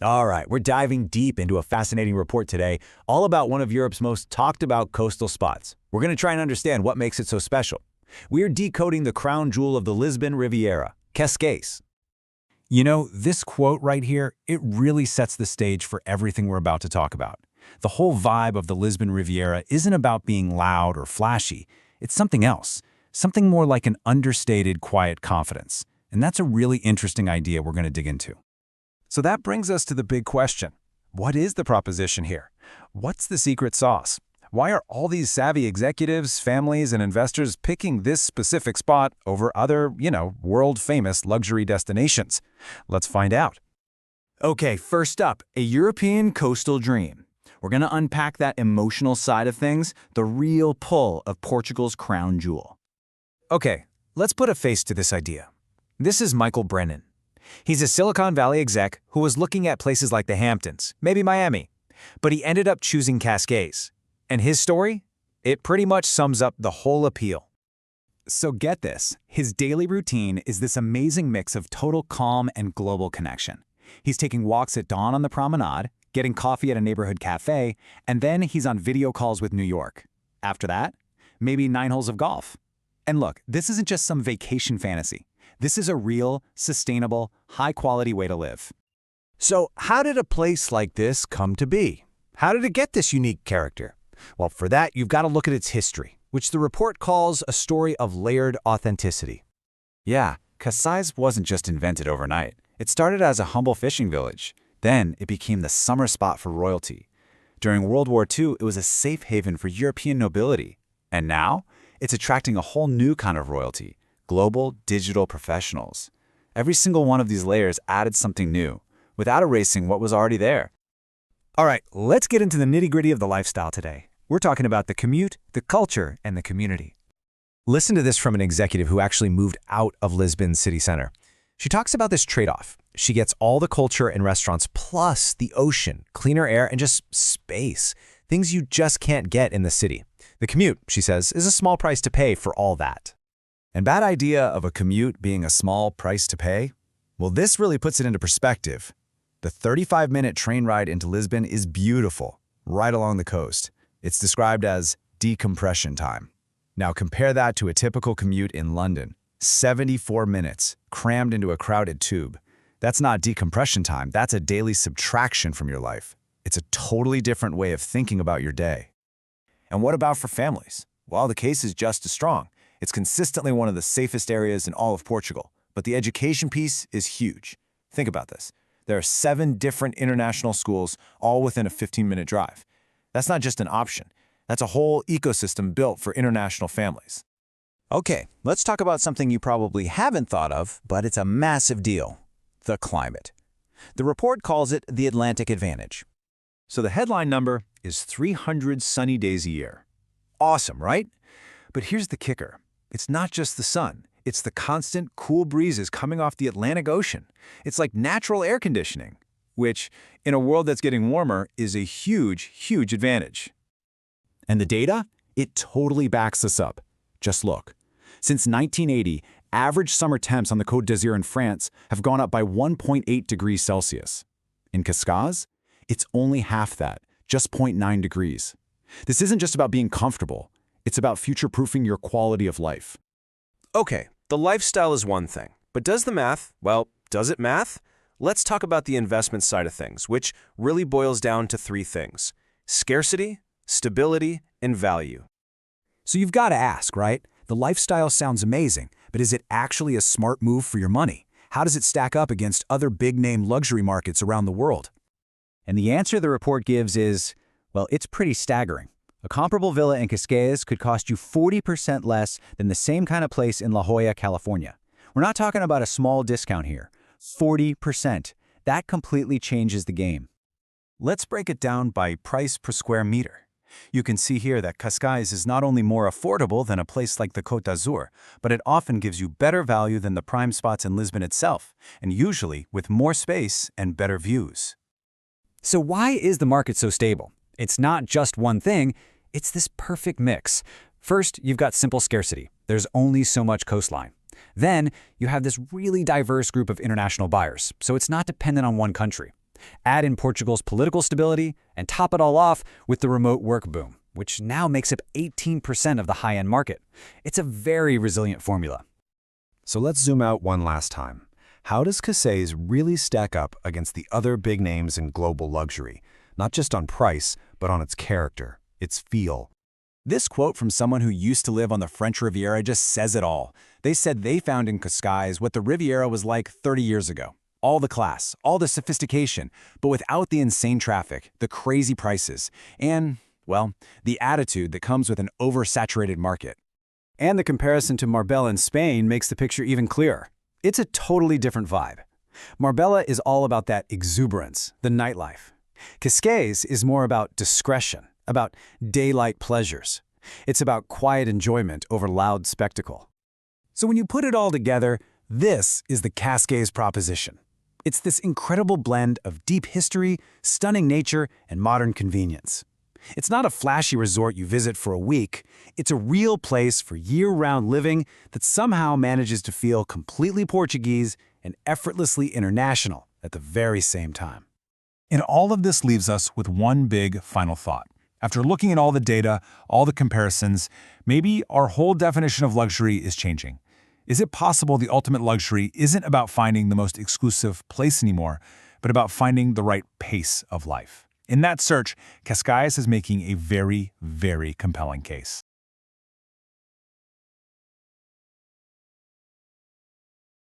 All right, we're diving deep into a fascinating report today, all about one of Europe's most talked about coastal spots. We're going to try and understand what makes it so special. We're decoding the crown jewel of the Lisbon Riviera, Cascais. You know, this quote right here, it really sets the stage for everything we're about to talk about. The whole vibe of the Lisbon Riviera isn't about being loud or flashy. It's something else, something more like an understated, quiet confidence. And that's a really interesting idea we're going to dig into. So that brings us to the big question. What is the proposition here? What's the secret sauce? Why are all these savvy executives, families, and investors picking this specific spot over other, world-famous luxury destinations? Let's find out. Okay, first up, a European coastal dream. We're going to unpack that emotional side of things, the real pull of Portugal's crown jewel. Okay, let's put a face to this idea. This is Michael Brennan. He's a Silicon Valley exec who was looking at places like the Hamptons, maybe Miami, but he ended up choosing Cascais. And his story? It pretty much sums up the whole appeal. So get this, his daily routine is this amazing mix of total calm and global connection. He's taking walks at dawn on the promenade, getting coffee at a neighborhood cafe, and then he's on video calls with New York. After that, maybe 9 holes of golf. And look, this isn't just some vacation fantasy. This is a real, sustainable, high-quality way to live. So how did a place like this come to be? How did it get this unique character? Well, for that, you've got to look at its history, which the report calls a story of layered authenticity. Yeah, Cascais wasn't just invented overnight. It started as a humble fishing village. Then it became the summer spot for royalty. During World War II, it was a safe haven for European nobility. And now, it's attracting a whole new kind of royalty. Global digital professionals. Every single one of these layers added something new, without erasing what was already there. All right, let's get into the nitty-gritty of the lifestyle today. We're talking about the commute, the culture, and the community. Listen to this from an executive who actually moved out of Lisbon's city center. She talks about this trade-off. She gets all the culture and restaurants plus the ocean, cleaner air, and just space. Things you just can't get in the city. The commute, she says, is a small price to pay for all that. And that idea of a commute being a small price to pay? Well, this really puts it into perspective. The 35-minute train ride into Lisbon is beautiful, right along the coast. It's described as decompression time. Now compare that to a typical commute in London. 74 minutes, crammed into a crowded tube. That's not decompression time, that's a daily subtraction from your life. It's a totally different way of thinking about your day. And what about for families? Well, the case is just as strong. It's consistently one of the safest areas in all of Portugal, but the education piece is huge. Think about this. There are 7 different international schools, all within a 15-minute drive. That's not just an option. That's a whole ecosystem built for international families. Okay, let's talk about something you probably haven't thought of, but it's a massive deal: the climate. The report calls it the Atlantic Advantage. So the headline number is 300 sunny days a year. Awesome, right? But here's the kicker. It's not just the sun. It's the constant, cool breezes coming off the Atlantic Ocean. It's like natural air conditioning, which, in a world that's getting warmer, is a huge, huge advantage. And the data? It totally backs this up. Just look. Since 1980, average summer temps on the Côte d'Azur in France have gone up by 1.8 degrees Celsius. In Cascais, it's only half that, just 0.9 degrees. This isn't just about being comfortable. It's about future-proofing your quality of life. Okay, the lifestyle is one thing, but does it math? Let's talk about the investment side of things, which really boils down to 3 things: scarcity, stability, and value. So you've got to ask, right? The lifestyle sounds amazing, but is it actually a smart move for your money? How does it stack up against other big-name luxury markets around the world? And the answer the report gives is, well, it's pretty staggering. A comparable villa in Cascais could cost you 40% less than the same kind of place in La Jolla, California. We're not talking about a small discount here. 40%. That completely changes the game. Let's break it down by price per square meter. You can see here that Cascais is not only more affordable than a place like the Côte d'Azur, but it often gives you better value than the prime spots in Lisbon itself, and usually with more space and better views. So why is the market so stable? It's not just one thing. It's this perfect mix. First, you've got simple scarcity. There's only so much coastline. Then, you have this really diverse group of international buyers, so it's not dependent on one country. Add in Portugal's political stability, and top it all off with the remote work boom, which now makes up 18% of the high-end market. It's a very resilient formula. So let's zoom out one last time. How does Cascais really stack up against the other big names in global luxury? Not just on price, but on its character, its feel. This quote from someone who used to live on the French Riviera just says it all. They said they found in Cascais what the Riviera was like 30 years ago. All the class, all the sophistication, but without the insane traffic, the crazy prices, and, well, the attitude that comes with an oversaturated market. And the comparison to Marbella in Spain makes the picture even clearer. It's a totally different vibe. Marbella is all about that exuberance, the nightlife. Cascais is more about discretion, about daylight pleasures. It's about quiet enjoyment over loud spectacle. So when you put it all together, this is the Cascais proposition. It's this incredible blend of deep history, stunning nature, and modern convenience. It's not a flashy resort you visit for a week. It's a real place for year-round living that somehow manages to feel completely Portuguese and effortlessly international at the very same time. And all of this leaves us with one big final thought. After looking at all the data, all the comparisons, maybe our whole definition of luxury is changing. Is it possible the ultimate luxury isn't about finding the most exclusive place anymore, but about finding the right pace of life? In that search, Cascais is making a very, very compelling case.